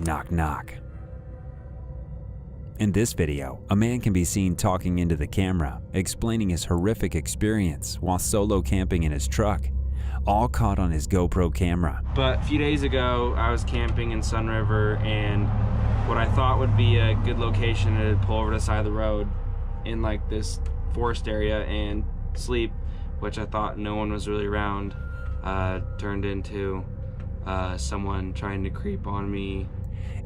Knock knock. In this video, a man can be seen talking into the camera, explaining his horrific experience while solo camping in his truck, all caught on his GoPro camera. But a few days ago, I was camping in Sun River, and what I thought would be a good location to pull over to the side of the road in like this forest area and sleep, which I thought no one was really around, turned into someone trying to creep on me.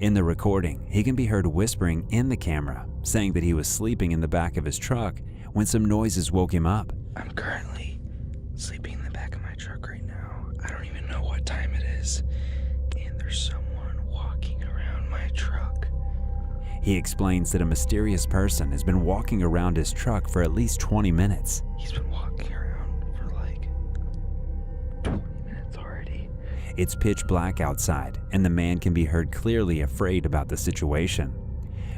In the recording, he can be heard whispering in the camera, saying that he was sleeping in the back of his truck when some noises woke him up. I'm currently sleeping in the back of my truck right now. I don't even know what time it is, and there's someone walking around my truck. He explains that a mysterious person has been walking around his truck for at least 20 minutes. He's been walking around for like 20 minutes already. It's pitch black outside, and the man can be heard clearly afraid about the situation.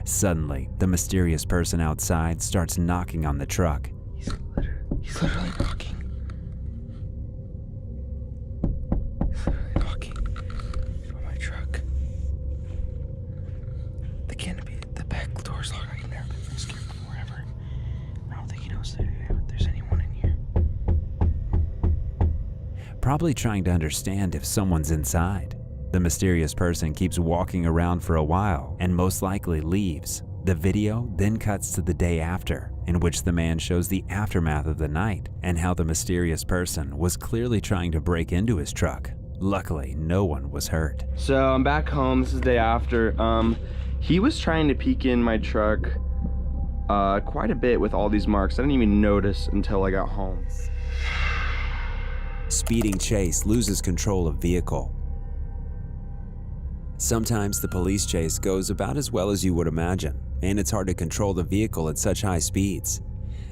Suddenly, the mysterious person outside starts knocking on the truck. He's literally knocking. He's literally knocking on my truck. The canopy, the back door's locked. I've never been scared before ever. I don't think he knows that there's anyone in here. Probably trying to understand if someone's inside. The mysterious person keeps walking around for a while and most likely leaves. The video then cuts to the day after, in which the man shows the aftermath of the night and how the mysterious person was clearly trying to break into his truck. Luckily, no one was hurt. So I'm back home. This is the day after. He was trying to peek in my truck quite a bit with all these marks. I didn't even notice until I got home. Speeding chase loses control of vehicle. Sometimes the police chase goes about as well as you would imagine, and it's hard to control the vehicle at such high speeds.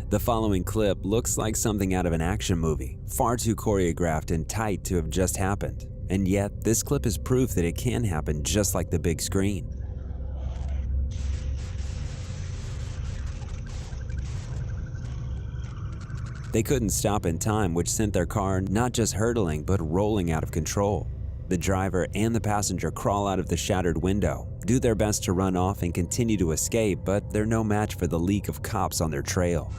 The following clip looks like something out of an action movie, far too choreographed and tight to have just happened. And yet, this clip is proof that it can happen just like the big screen. They couldn't stop in time, which sent their car not just hurtling, but rolling out of control. The driver and the passenger crawl out of the shattered window, do their best to run off and continue to escape, but they're no match for the leak of cops on their trail.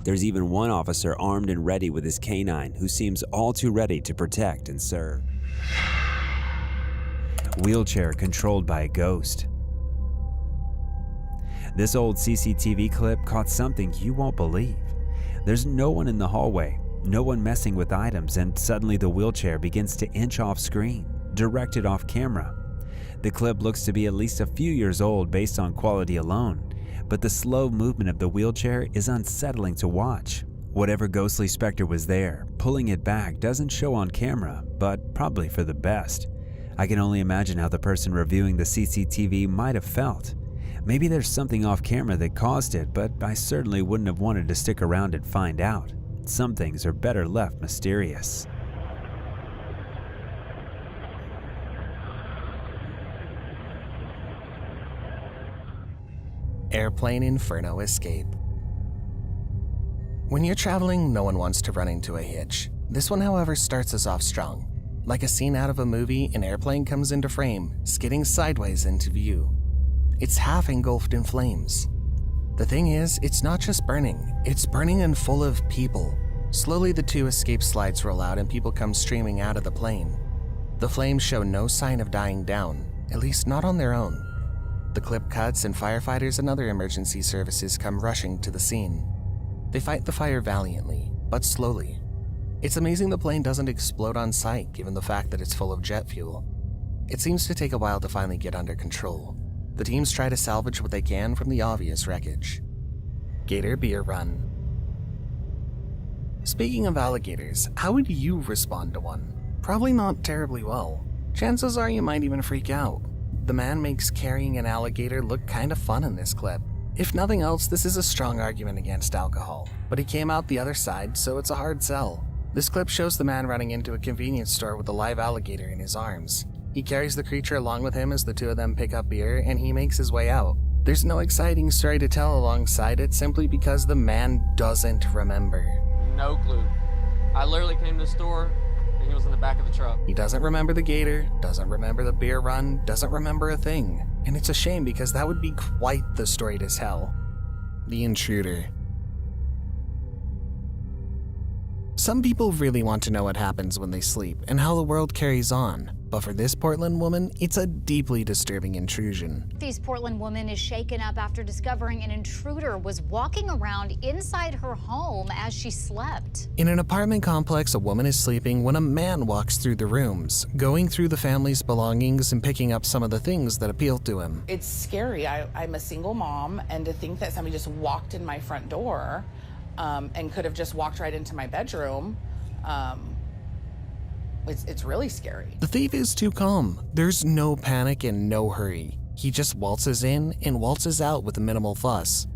There's even one officer armed and ready with his canine who seems all too ready to protect and serve. Wheelchair controlled by a ghost. This old CCTV clip caught something you won't believe. There's no one in the hallway, no one messing with items, and suddenly the wheelchair begins to inch off screen, directed off camera. The clip looks to be at least a few years old based on quality alone, but the slow movement of the wheelchair is unsettling to watch. Whatever ghostly specter was there, pulling it back doesn't show on camera, but probably for the best. I can only imagine how the person reviewing the CCTV might have felt. Maybe there's something off camera that caused it, but I certainly wouldn't have wanted to stick around and find out. Some things are better left mysterious. Airplane Inferno escape. When you're traveling, no one wants to run into a hitch. This one, however, starts us off strong. Like a scene out of a movie, an airplane comes into frame, skidding sideways into view. It's half engulfed in flames. The thing is, it's not just burning, it's burning and full of people. Slowly the two escape slides roll out and people come streaming out of the plane. The flames show no sign of dying down, at least not on their own. The clip cuts and firefighters and other emergency services come rushing to the scene. They fight the fire valiantly, but slowly. It's amazing the plane doesn't explode on sight given the fact that it's full of jet fuel. It seems to take a while to finally get under control. The teams try to salvage what they can from the obvious wreckage. Gator Beer Run. Speaking of alligators, how would you respond to one? Probably not terribly well. Chances are you might even freak out. The man makes carrying an alligator look kinda fun in this clip. If nothing else, this is a strong argument against alcohol, but he came out the other side, so it's a hard sell. This clip shows the man running into a convenience store with a live alligator in his arms. He carries the creature along with him as the two of them pick up beer, and he makes his way out. There's no exciting story to tell alongside it simply because the man doesn't remember. No clue. I literally came to the store and he was back of the truck. He doesn't remember the Gator, doesn't remember the beer run, doesn't remember a thing. And it's a shame because that would be quite the story to tell. The Intruder. Some people really want to know what happens when they sleep and how the world carries on. But for this Portland woman, it's a deeply disturbing intrusion. This Portland woman is shaken up after discovering an intruder was walking around inside her home as she slept. In an apartment complex, a woman is sleeping when a man walks through the rooms, going through the family's belongings and picking up some of the things that appeal to him. It's scary. I'm a single mom, and to think that somebody just walked in my front door and could have just walked right into my bedroom, it's really scary. The thief is too calm. There's no panic and no hurry. He just waltzes in and waltzes out with minimal fuss.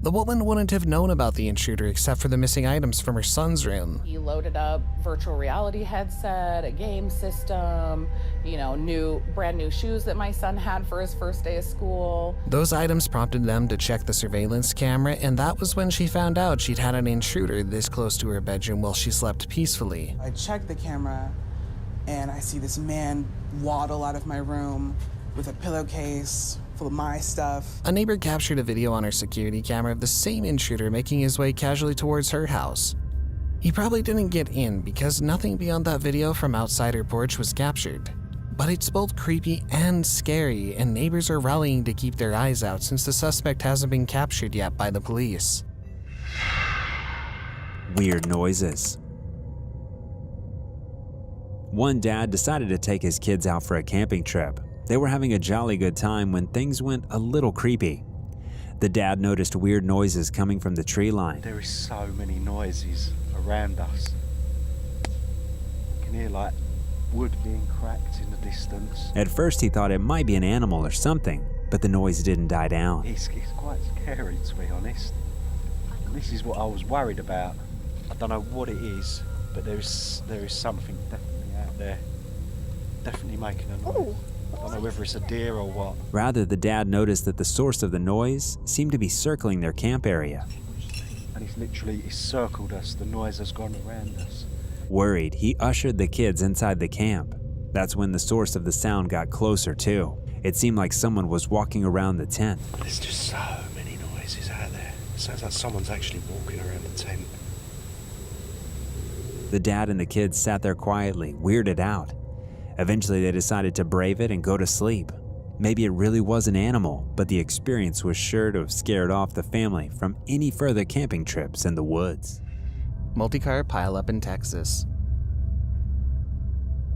The woman wouldn't have known about the intruder except for the missing items from her son's room. He loaded up virtual reality headset, a game system, brand new shoes that my son had for his first day of school. Those items prompted them to check the surveillance camera, and that was when she found out she'd had an intruder this close to her bedroom while she slept peacefully. I checked the camera and I see this man waddle out of my room with a pillowcase full of my stuff. A neighbor captured a video on her security camera of the same intruder making his way casually towards her house. He probably didn't get in because nothing beyond that video from outside her porch was captured. But it's both creepy and scary, and neighbors are rallying to keep their eyes out since the suspect hasn't been captured yet by the police. Weird noises. One dad decided to take his kids out for a camping trip. They were having a jolly good time when things went a little creepy. The dad noticed weird noises coming from the tree line. There is so many noises around us. You can hear like wood being cracked in the distance. At first he thought it might be an animal or something, but the noise didn't die down. It's quite scary, to be honest. And this is what I was worried about. I don't know what it is, but there is something definitely out there. Definitely making a noise. Ooh. I don't know whether it's a deer or what. Rather, the dad noticed that the source of the noise seemed to be circling their camp area. And it's circled us. The noise has gone around us. Worried, he ushered the kids inside the camp. That's when the source of the sound got closer too. It seemed like someone was walking around the tent. There's just so many noises out there. It sounds like someone's actually walking around the tent. The dad and the kids sat there quietly, weirded out. Eventually they decided to brave it and go to sleep. Maybe it really was an animal, but the experience was sure to have scared off the family from any further camping trips in the woods. Multicar pileup in Texas.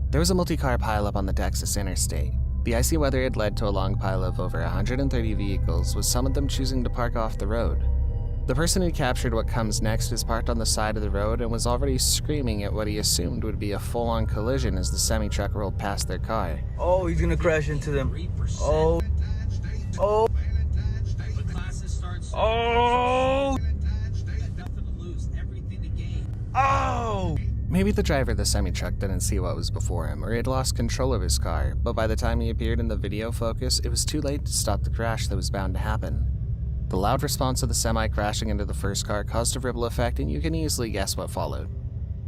There was a multi-car pileup on the Texas interstate. The icy weather had led to a long pile of over 130 vehicles, with some of them choosing to park off the road. The person who captured what comes next was parked on the side of the road and was already screaming at what he assumed would be a full-on collision as the semi-truck rolled past their car. Oh, he's gonna crash into them. Oh. Oh. Oh. Oh. Maybe the driver of the semi-truck didn't see what was before him, or he had lost control of his car, but by the time he appeared in the video focus, it was too late to stop the crash that was bound to happen. The loud response of the semi crashing into the first car caused a ripple effect, and you can easily guess what followed.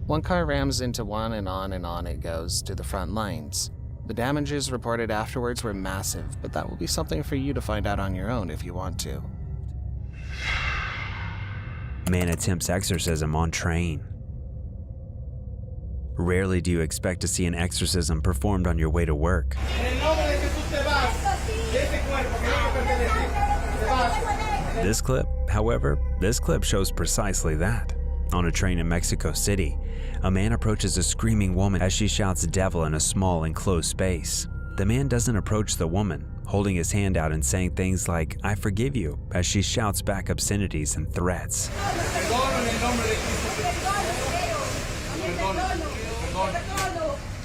One car rams into one, and on it goes to the front lines. The damages reported afterwards were massive, but that will be something for you to find out on your own if you want to. Man attempts exorcism on train. Rarely do you expect to see an exorcism performed on your way to work. This clip shows precisely that. On a train in Mexico City, a man approaches a screaming woman as she shouts devil in a small enclosed space. The man doesn't approach the woman, holding his hand out and saying things like, "I forgive you," as she shouts back obscenities and threats.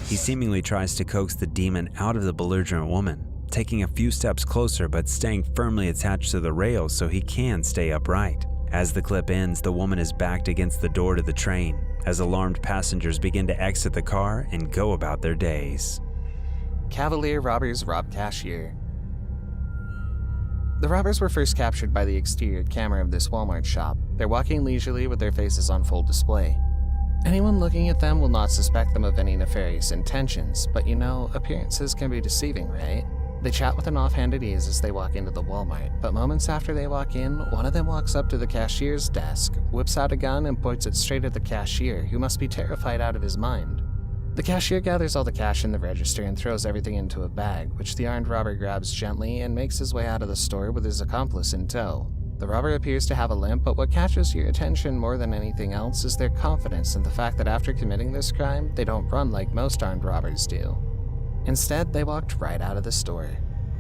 He seemingly tries to coax the demon out of the belligerent woman, taking a few steps closer but staying firmly attached to the rails so he can stay upright. As the clip ends, the woman is backed against the door to the train as alarmed passengers begin to exit the car and go about their days. Cavalier robbers rob cashier. The robbers were first captured by the exterior camera of this Walmart shop. They're walking leisurely with their faces on full display. Anyone looking at them will not suspect them of any nefarious intentions, but you know, appearances can be deceiving, right? They chat with an offhanded ease as they walk into the Walmart, but moments after they walk in, one of them walks up to the cashier's desk, whips out a gun, and points it straight at the cashier, who must be terrified out of his mind. The cashier gathers all the cash in the register and throws everything into a bag, which the armed robber grabs gently and makes his way out of the store with his accomplice in tow. The robber appears to have a limp, but what catches your attention more than anything else is their confidence in the fact that after committing this crime, they don't run like most armed robbers do. Instead, they walked right out of the store.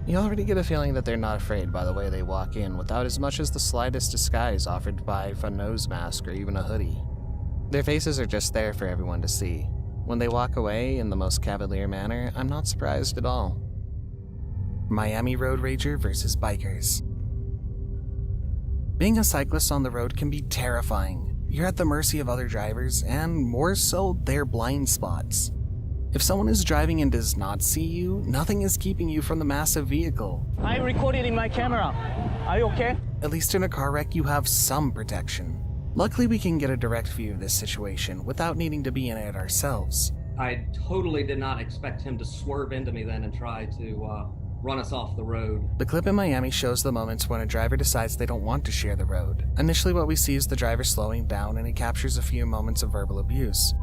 You already get a feeling that they're not afraid by the way they walk in without as much as the slightest disguise offered by a nose mask or even a hoodie. Their faces are just there for everyone to see. When they walk away in the most Cavalier manner, I'm not surprised at all. Miami road rager versus bikers. Being a cyclist on the road can be terrifying. You're at the mercy of other drivers, and more so, their blind spots. If someone is driving and does not see you, nothing is keeping you from the massive vehicle. I recorded in my camera. Are you okay? At least in a car wreck, you have some protection. Luckily, we can get a direct view of this situation without needing to be in it ourselves. I totally did not expect him to swerve into me then and try to run us off the road. The clip in Miami shows the moments when a driver decides they don't want to share the road. Initially, what we see is the driver slowing down, and he captures a few moments of verbal abuse.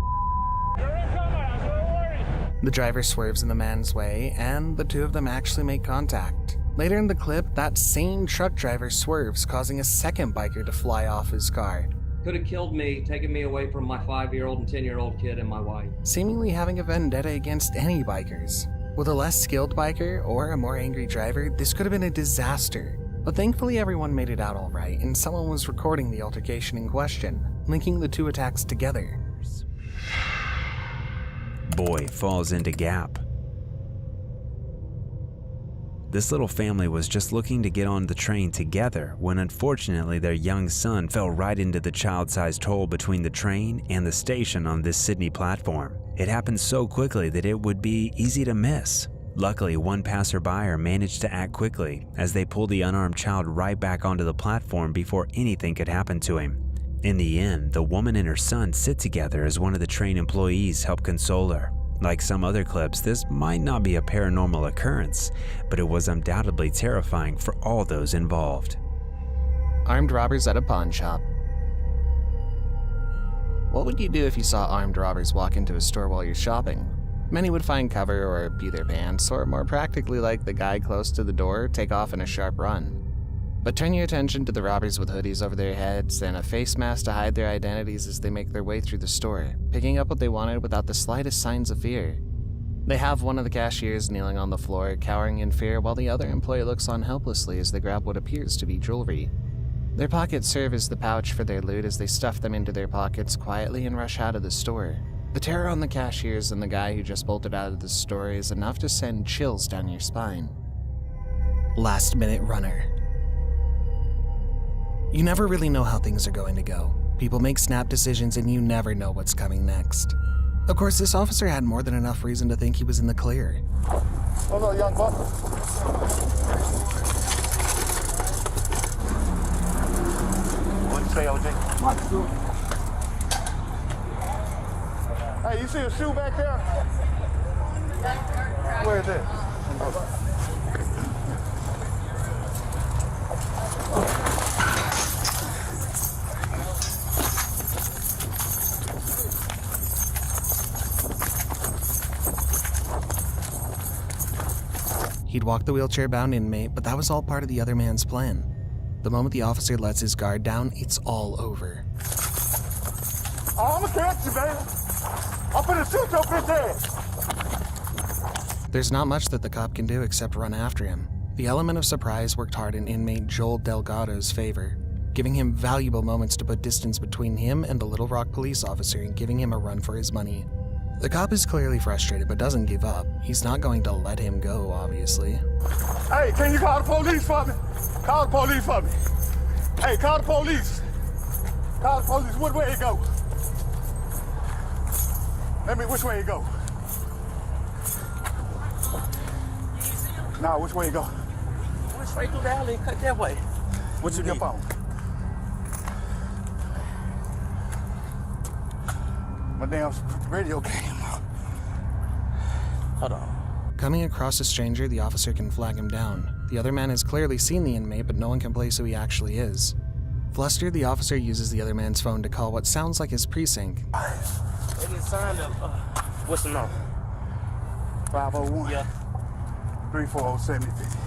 The driver swerves in the man's way, and the two of them actually make contact. Later in the clip, that same truck driver swerves, causing a second biker to fly off his car. Could have killed me, taken me away from my 5-year-old and 10-year-old kid and my wife. Seemingly having a vendetta against any bikers. With a less skilled biker or a more angry driver, this could have been a disaster. But thankfully everyone made it out alright, and someone was recording the altercation in question, linking the two attacks together. Boy falls into gap. This little family was just looking to get on the train together when unfortunately their young son fell right into the child-sized hole between the train and the station on this Sydney platform. It happened so quickly that it would be easy to miss. Luckily, one passerby managed to act quickly as they pulled the unarmed child right back onto the platform before anything could happen to him. In the end, the woman and her son sit together as one of the train employees helped console her. Like some other clips, this might not be a paranormal occurrence, but it was undoubtedly terrifying for all those involved. Armed robbers at a pawn shop. What would you do if you saw armed robbers walk into a store while you're shopping? Many would find cover or pee their pants, or more practically like the guy close to the door, take off in a sharp run. But turn your attention to the robbers with hoodies over their heads and a face mask to hide their identities as they make their way through the store, picking up what they wanted without the slightest signs of fear. They have one of the cashiers kneeling on the floor, cowering in fear, while the other employee looks on helplessly as they grab what appears to be jewelry. Their pockets serve as the pouch for their loot as they stuff them into their pockets quietly and rush out of the store. The terror on the cashiers and the guy who just bolted out of the store is enough to send chills down your spine. Last minute runner. You never really know how things are going to go. People make snap decisions and you never know what's coming next. Of course, this officer had more than enough reason to think he was in the clear. Hello, young buck. What'd you say, OJ? My shoe. Hey, you see a shoe back there? Where is it? He'd walk the wheelchair-bound inmate, but that was all part of the other man's plan. The moment the officer lets his guard down, it's all over. Oh, I'm gonna catch you, baby. I'm gonna shoot your bitch ass. There's not much that the cop can do except run after him. The element of surprise worked hard in inmate Joel Delgado's favor, giving him valuable moments to put distance between him and the Little Rock police officer and giving him a run for his money. The cop is clearly frustrated but doesn't give up. He's not going to let him go, obviously. Hey, can you call the police for me? Call the police for me. Hey, call the police. Call the police. Which way it go? Which way it go? Nah, which way it go? Went straight through the alley and cut that way. What's your phone? My damn radio came up. Hold on. Coming across a stranger, the officer can flag him down. The other man has clearly seen the inmate, but no one can place who he actually is. Flustered, the officer uses the other man's phone to call what sounds like his precinct. They didn't sign up. What's the number? 501. Yeah. 340 7050.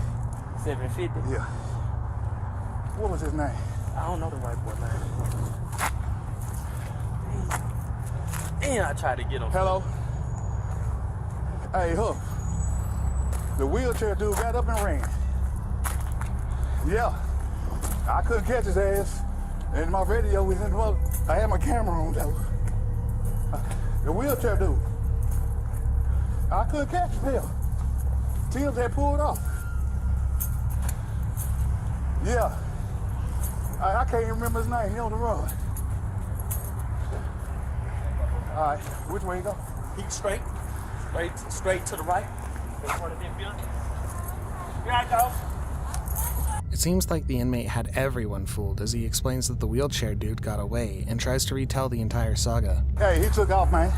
750? Yeah. What was his name? I don't know the white boy name. And I tried to get him. Hello? Hey, Hook. The wheelchair dude got up and ran. Yeah. I couldn't catch his ass. And my radio was in the mother. I had my camera on though. The wheelchair dude. I couldn't catch him. Hell. Tim's had pulled off. Yeah. I can't even remember his name. He on the run. All right. Which way you go? Keep straight. Straight to the right. In front of that building. Here I go. It seems like the inmate had everyone fooled as he explains that the wheelchair dude got away and tries to retell the entire saga. Hey, he took off, man.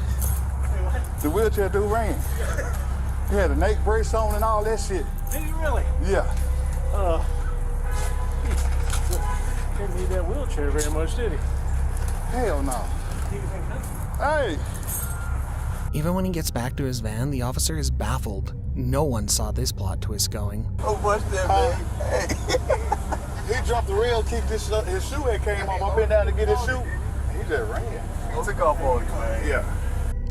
The wheelchair dude ran. He had a neck brace on and all that shit. Did he really? Yeah. Didn't need that wheelchair very much, did he? Hell no. Hey! Even when he gets back to his van, the officer is baffled. No one saw this plot twist going. Oh, what's that, man? Hey. He jumped the rail, kicked his shoe had came off. I bent down to get his shoe. He just ran. He took off on it, man. Yeah.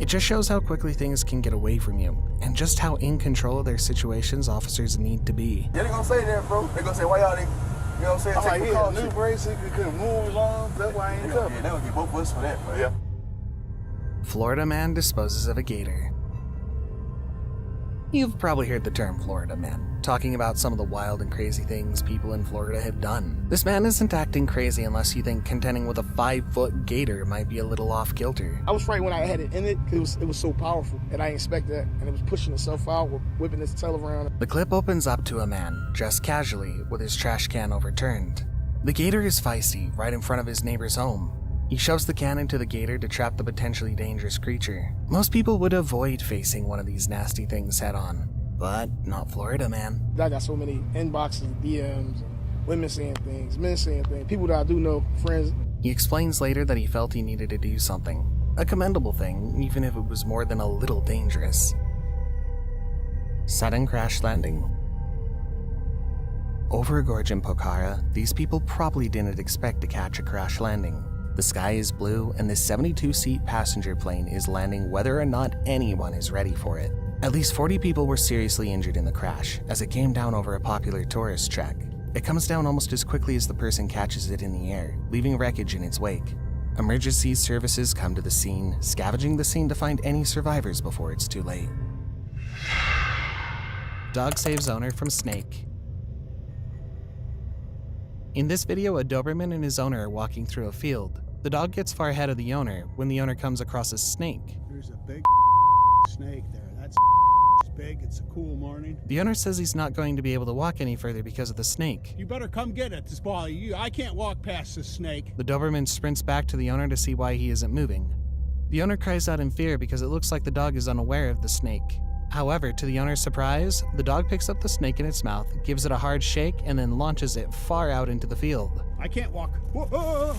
It just shows how quickly things can get away from you, and just how in control of their situations officers need to be. Yeah, they gonna say that, bro. They gonna say, why y'all, you know what I'm saying? Take he had a new brace, he couldn't move his arms. That's why I ain't covered. Yeah, they gonna get both of us for that, man. Yeah. Florida man disposes of a gator. You've probably heard the term Florida man, talking about some of the wild and crazy things people in Florida have done. This man isn't acting crazy unless you think contending with a 5-foot gator might be a little off kilter. I was frightened when I had it in it because it was so powerful, and I didn't expect that, and it was pushing itself out, whipping its tail around. The clip opens up to a man, dressed casually, with his trash can overturned. The gator is feisty, right in front of his neighbor's home. He shoves the can into the gator to trap the potentially dangerous creature. Most people would avoid facing one of these nasty things head on, but not Florida man. I got so many inboxes, DMs, and women saying things, men saying things, people that I do know, friends. He explains later that he felt he needed to do something. A commendable thing, even if it was more than a little dangerous. Sudden crash landing. Over a gorge in Pokhara, these people probably didn't expect to catch a crash landing. The sky is blue, and this 72-seat passenger plane is landing whether or not anyone is ready for it. At least 40 people were seriously injured in the crash, as it came down over a popular tourist track. It comes down almost as quickly as the person catches it in the air, leaving wreckage in its wake. Emergency services come to the scene, scavenging the scene to find any survivors before it's too late. Dog saves owner from snake. In this video, a Doberman and his owner are walking through a field. The dog gets far ahead of the owner when the owner comes across a snake. There's a big snake there. That's big. It's a cool morning. The owner says he's not going to be able to walk any further because of the snake. You better come get it. This ball. I can't walk past this snake. The Doberman sprints back to the owner to see why he isn't moving. The owner cries out in fear because it looks like the dog is unaware of the snake. However, to the owner's surprise, the dog picks up the snake in its mouth, gives it a hard shake, and then launches it far out into the field. I can't walk. Whoa.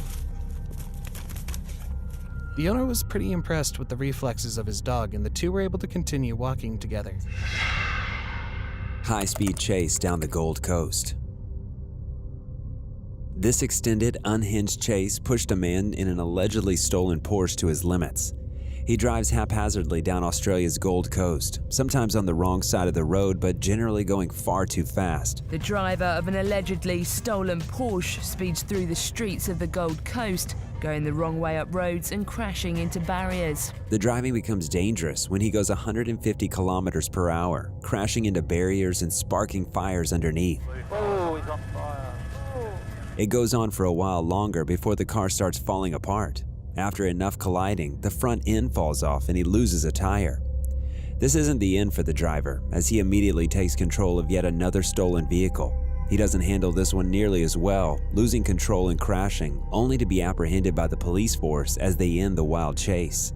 The owner was pretty impressed with the reflexes of his dog, and the two were able to continue walking together. High-speed chase down the Gold Coast. This extended, unhinged chase pushed a man in an allegedly stolen Porsche to his limits. He drives haphazardly down Australia's Gold Coast, sometimes on the wrong side of the road, but generally going far too fast. The driver of an allegedly stolen Porsche speeds through the streets of the Gold Coast, going the wrong way up roads and crashing into barriers. The driving becomes dangerous when he goes 150 kilometers per hour, crashing into barriers and sparking fires underneath. Oh, he's on fire. Oh. It goes on for a while longer before the car starts falling apart. After enough colliding, the front end falls off and he loses a tire. This isn't the end for the driver, as he immediately takes control of yet another stolen vehicle. He doesn't handle this one nearly as well, losing control and crashing, only to be apprehended by the police force as they end the wild chase.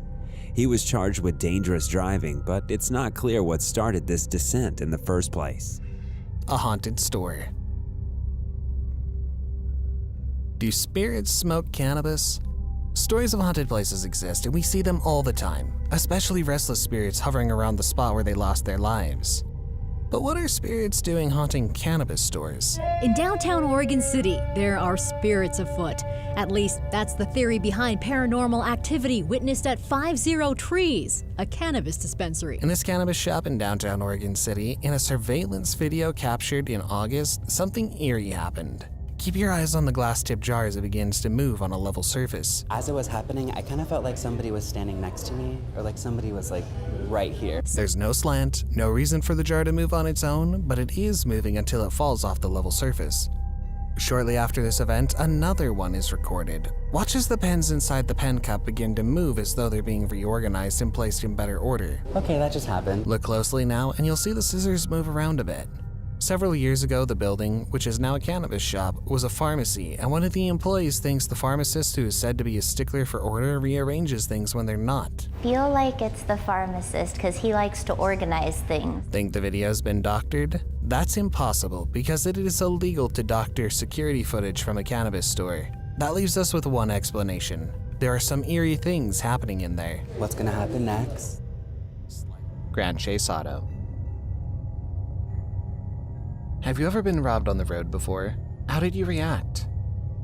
He was charged with dangerous driving, but it's not clear what started this descent in the first place. A haunted store. Do spirits smoke cannabis? Stories of haunted places exist, and we see them all the time, especially restless spirits hovering around the spot where they lost their lives. But what are spirits doing haunting cannabis stores? In downtown Oregon City, there are spirits afoot. At least that's the theory behind paranormal activity witnessed at 50 Trees, a cannabis dispensary. In this cannabis shop in downtown Oregon City, in a surveillance video captured in August, something eerie happened. Keep your eyes on the glass-tipped jar as it begins to move on a level surface. As it was happening, I kind of felt like somebody was standing next to me, or like somebody was like right here. There's no slant, no reason for the jar to move on its own, but it is moving until it falls off the level surface. Shortly after this event, another one is recorded. Watch as the pens inside the pen cup begin to move as though they're being reorganized and placed in better order. Okay, that just happened. Look closely now, and you'll see the scissors move around a bit. Several years ago, the building, which is now a cannabis shop, was a pharmacy, and one of the employees thinks the pharmacist, who is said to be a stickler for order, rearranges things when they're not. Feel like it's the pharmacist because he likes to organize things. Think the video's been doctored? That's impossible, because it is illegal to doctor security footage from a cannabis store. That leaves us with one explanation. There are some eerie things happening in there. What's gonna happen next? Grand Chase Auto. Have you ever been robbed on the road before? How did you react?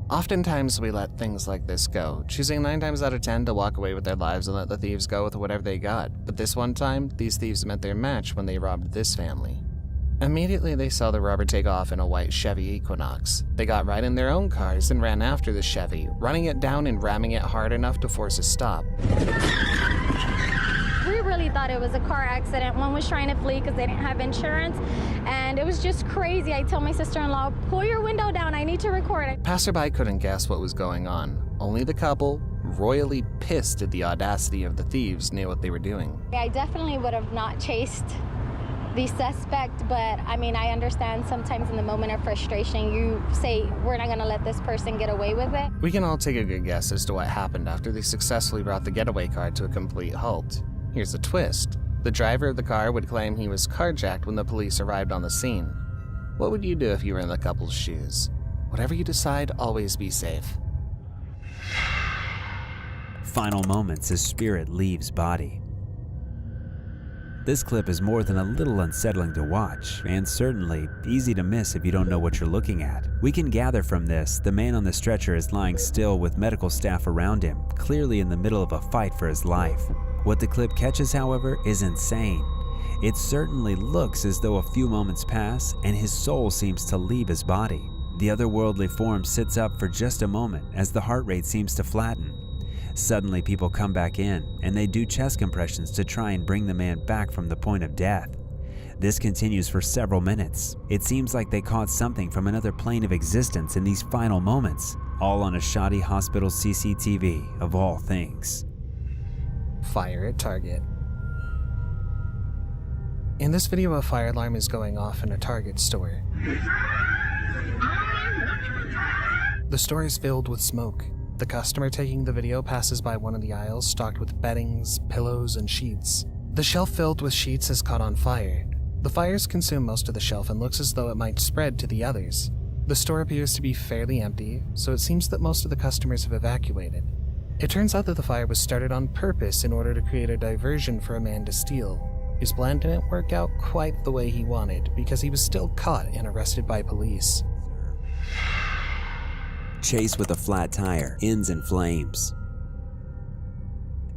Oftentimes we let things like this go, choosing 9 times out of 10 to walk away with their lives and let the thieves go with whatever they got. But this one time, these thieves met their match when they robbed this family. Immediately they saw the robber take off in a white Chevy Equinox. They got right in their own cars and ran after the Chevy, running it down and ramming it hard enough to force a stop. We really thought it was a car accident. One was trying to flee because they didn't have insurance, and it was just crazy. I told my sister-in-law, pull your window down, I need to record it. Passerby couldn't guess what was going on. Only the couple, royally pissed at the audacity of the thieves, knew what they were doing. I definitely would have not chased the suspect, but I mean, I understand sometimes in the moment of frustration, you say, we're not gonna let this person get away with it. We can all take a good guess as to what happened after they successfully brought the getaway car to a complete halt. Here's a twist. The driver of the car would claim he was carjacked when the police arrived on the scene. What would you do if you were in the couple's shoes? Whatever you decide, always be safe. Final moments as spirit leaves body. This clip is more than a little unsettling to watch, and certainly easy to miss if you don't know what you're looking at. We can gather from this, the man on the stretcher is lying still with medical staff around him, clearly in the middle of a fight for his life. What the clip catches, however, is insane. It certainly looks as though a few moments pass and his soul seems to leave his body. The otherworldly form sits up for just a moment as the heart rate seems to flatten. Suddenly people come back in and they do chest compressions to try and bring the man back from the point of death. This continues for several minutes. It seems like they caught something from another plane of existence in these final moments, all on a shoddy hospital CCTV of all things. Fire at Target. In this video, a fire alarm is going off in a Target store. The store is filled with smoke. The customer taking the video passes by one of the aisles stocked with beddings, pillows, and sheets. The shelf filled with sheets has caught on fire. The fires consume most of the shelf and looks as though it might spread to the others. The store appears to be fairly empty, so it seems that most of the customers have evacuated. It turns out that the fire was started on purpose in order to create a diversion for a man to steal. His plan didn't work out quite the way he wanted because he was still caught and arrested by police. Chase with a flat tire ends in flames.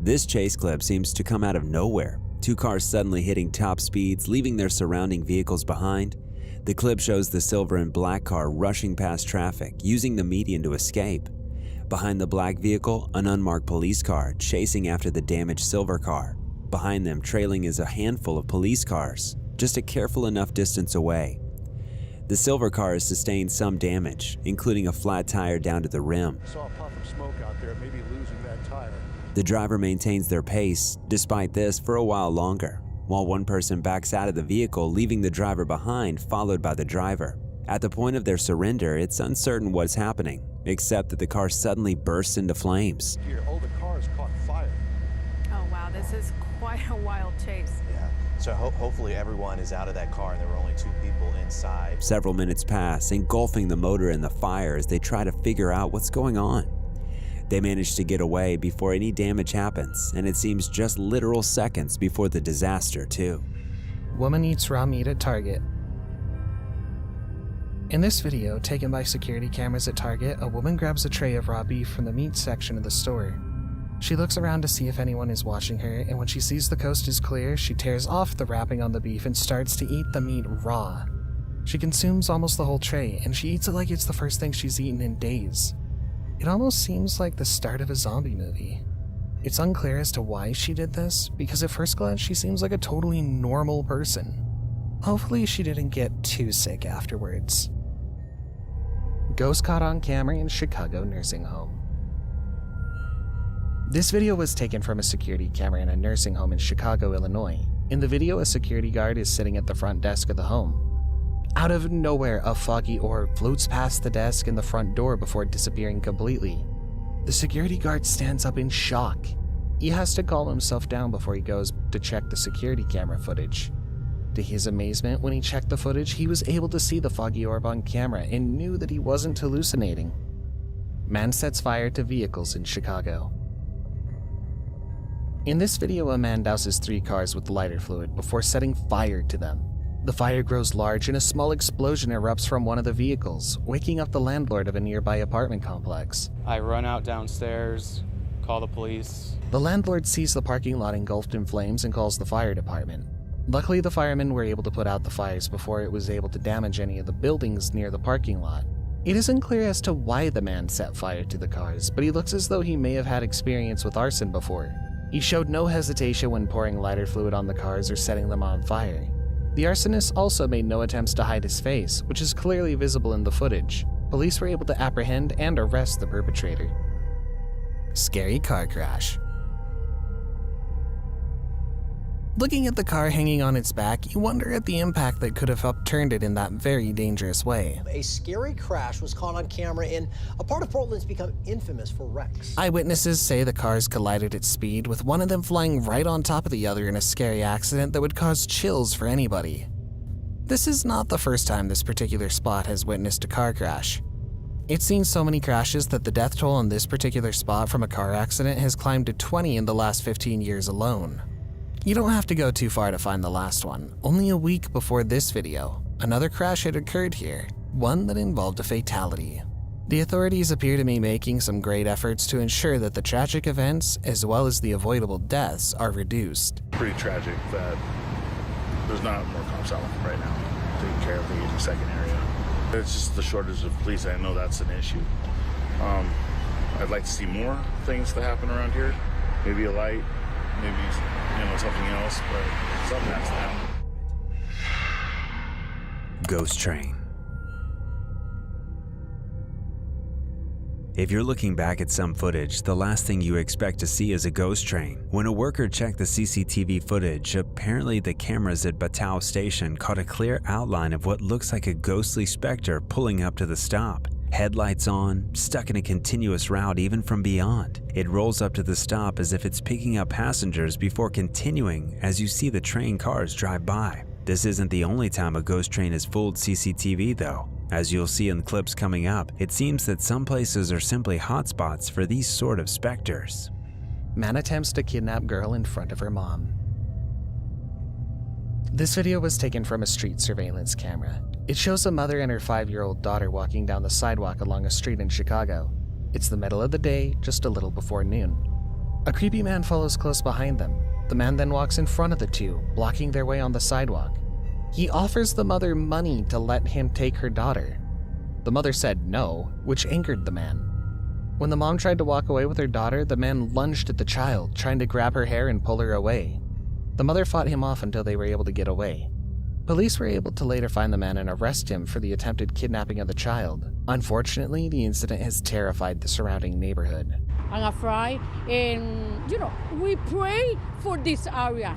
This chase clip seems to come out of nowhere. 2 cars suddenly hitting top speeds, leaving their surrounding vehicles behind. The clip shows the silver and black car rushing past traffic, using the median to escape. Behind the black vehicle, an unmarked police car chasing after the damaged silver car. Behind them, trailing is a handful of police cars, just a careful enough distance away. The silver car has sustained some damage, including a flat tire down to the rim. I saw a puff of smoke out there, maybe losing that tire. The driver maintains their pace, despite this, for a while longer, while one person backs out of the vehicle, leaving the driver behind, followed by the driver. At the point of their surrender, it's uncertain what's happening, except that the car suddenly bursts into flames. Here, all the cars caught fire. Oh wow, this quite a wild chase. Yeah. So hopefully everyone is out of that car and there were only 2 people inside. Several minutes pass, engulfing the motor in the fire as they try to figure out what's going on. They manage to get away before any damage happens, and it seems just literal seconds before the disaster, too. Woman eats raw meat at Target. In this video, taken by security cameras at Target, a woman grabs a tray of raw beef from the meat section of the store. She looks around to see if anyone is watching her, and when she sees the coast is clear, she tears off the wrapping on the beef and starts to eat the meat raw. She consumes almost the whole tray, and she eats it like it's the first thing she's eaten in days. It almost seems like the start of a zombie movie. It's unclear as to why she did this, because at first glance she seems like a totally normal person. Hopefully she didn't get too sick afterwards. Ghost caught on camera in Chicago nursing home. This video was taken from a security camera in a nursing home in Chicago, Illinois. In the video, a security guard is sitting at the front desk of the home. Out of nowhere, a foggy orb floats past the desk and the front door before disappearing completely. The security guard stands up in shock. He has to calm himself down before he goes to check the security camera footage. To his amazement, when he checked the footage, he was able to see the foggy orb on camera and knew that he wasn't hallucinating. Man sets fire to vehicles in Chicago. In this video, a man douses 3 cars with lighter fluid before setting fire to them. The fire grows large and a small explosion erupts from one of the vehicles, waking up the landlord of a nearby apartment complex. I run out downstairs, call the police. The landlord sees the parking lot engulfed in flames and calls the fire department. Luckily, the firemen were able to put out the fires before it was able to damage any of the buildings near the parking lot. It isn't clear as to why the man set fire to the cars, but he looks as though he may have had experience with arson before. He showed no hesitation when pouring lighter fluid on the cars or setting them on fire. The arsonist also made no attempts to hide his face, which is clearly visible in the footage. Police were able to apprehend and arrest the perpetrator. Scary car crash. Looking at the car hanging on its back, you wonder at the impact that could have upturned it in that very dangerous way. A scary crash was caught on camera in a part of Portland's become infamous for wrecks. Eyewitnesses say the cars collided at speed, with one of them flying right on top of the other in a scary accident that would cause chills for anybody. This is not the first time this particular spot has witnessed a car crash. It's seen so many crashes that the death toll on this particular spot from a car accident has climbed to 20 in the last 15 years alone. You don't have to go too far to find the last one. Only a week before this video, another crash had occurred here, one that involved a fatality. The authorities appear to be making some great efforts to ensure that the tragic events, as well as the avoidable deaths, are reduced. Pretty tragic that there's not more cops out right now taking care of the 82nd area. It's just the shortage of police. I know that's an issue. I'd like to see more things to happen around here. Maybe a light, maybe something else, but something has to happen. Ghost train. If you're looking back at some footage, the last thing you expect to see is a ghost train. When a worker checked the CCTV footage, apparently the cameras at Batao Station caught a clear outline of what looks like a ghostly specter pulling up to the stop. Headlights on, stuck in a continuous route even from beyond. It rolls up to the stop as if it's picking up passengers before continuing as you see the train cars drive by. This isn't the only time a ghost train has fooled CCTV though. As you'll see in clips coming up, it seems that some places are simply hotspots for these sort of specters. Man attempts to kidnap girl in front of her mom. This video was taken from a street surveillance camera. It shows a mother and her 5-year-old daughter walking down the sidewalk along a street in Chicago. It's the middle of the day, just a little before noon. A creepy man follows close behind them. The man then walks in front of the two, blocking their way on the sidewalk. He offers the mother money to let him take her daughter. The mother said no, which angered the man. When the mom tried to walk away with her daughter, the man lunged at the child, trying to grab her hair and pull her away. The mother fought him off until they were able to get away. Police were able to later find the man and arrest him for the attempted kidnapping of the child. Unfortunately, the incident has terrified the surrounding neighborhood. I'm afraid, and we pray for this area.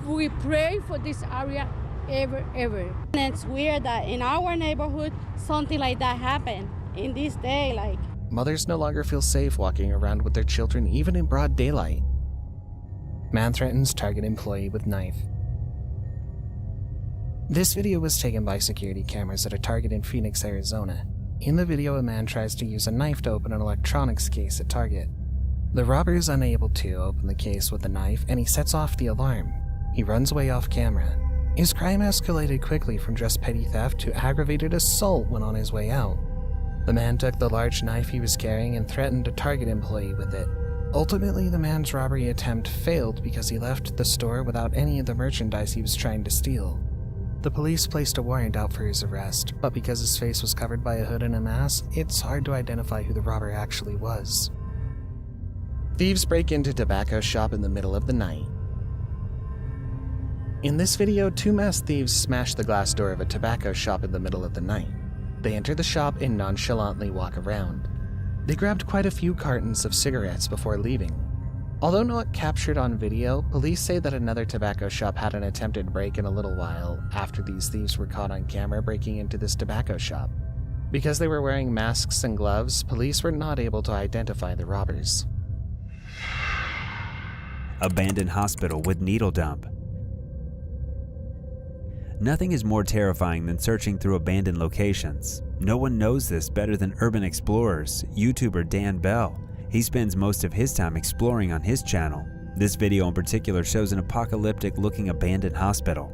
We pray for this area ever. And it's weird that in our neighborhood, something like that happened in this day, Mothers no longer feel safe walking around with their children even in broad daylight. Man threatens target employee with knife. This video was taken by security cameras at a Target in Phoenix, Arizona. In the video, a man tries to use a knife to open an electronics case at Target. The robber is unable to open the case with the knife, and he sets off the alarm. He runs away off camera. His crime escalated quickly from just petty theft to aggravated assault when on his way out. The man took the large knife he was carrying and threatened a Target employee with it. Ultimately, the man's robbery attempt failed because he left the store without any of the merchandise he was trying to steal. The police placed a warrant out for his arrest, but because his face was covered by a hood and a mask, it's hard to identify who the robber actually was. Thieves break into tobacco shop in the middle of the night. In this video, two masked thieves smash the glass door of a tobacco shop in the middle of the night. They enter the shop and nonchalantly walk around. They grabbed quite a few cartons of cigarettes before leaving. Although not captured on video, police say that another tobacco shop had an attempted break in a little while after these thieves were caught on camera breaking into this tobacco shop. Because they were wearing masks and gloves, police were not able to identify the robbers. Abandoned hospital with needle dump. Nothing is more terrifying than searching through abandoned locations. No one knows this better than urban explorers, YouTuber Dan Bell. He spends most of his time exploring on his channel. This video in particular shows an apocalyptic-looking abandoned hospital.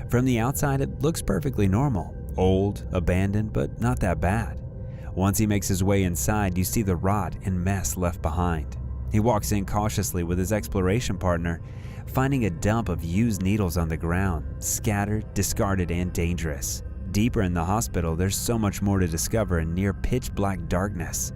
From the outside, it looks perfectly normal. Old, abandoned, but not that bad. Once he makes his way inside, you see the rot and mess left behind. He walks in cautiously with his exploration partner, finding a dump of used needles on the ground, scattered, discarded, and dangerous. Deeper in the hospital, there's so much more to discover in near pitch-black darkness.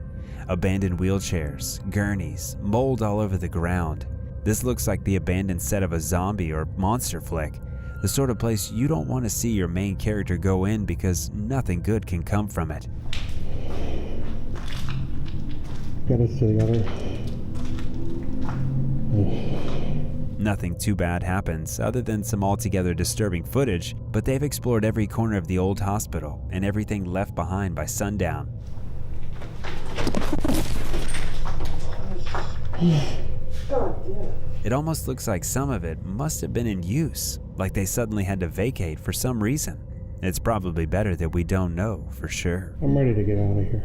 Abandoned wheelchairs, gurneys, mold all over the ground. This looks like the abandoned set of a zombie or monster flick, the sort of place you don't want to see your main character go in because nothing good can come from it. Get us to the other. Nothing too bad happens other than some altogether disturbing footage, but they've explored every corner of the old hospital and everything left behind by sundown. It almost looks like some of it must have been in use, like they suddenly had to vacate for some reason. It's probably better that we don't know for sure. I'm ready to get out of here.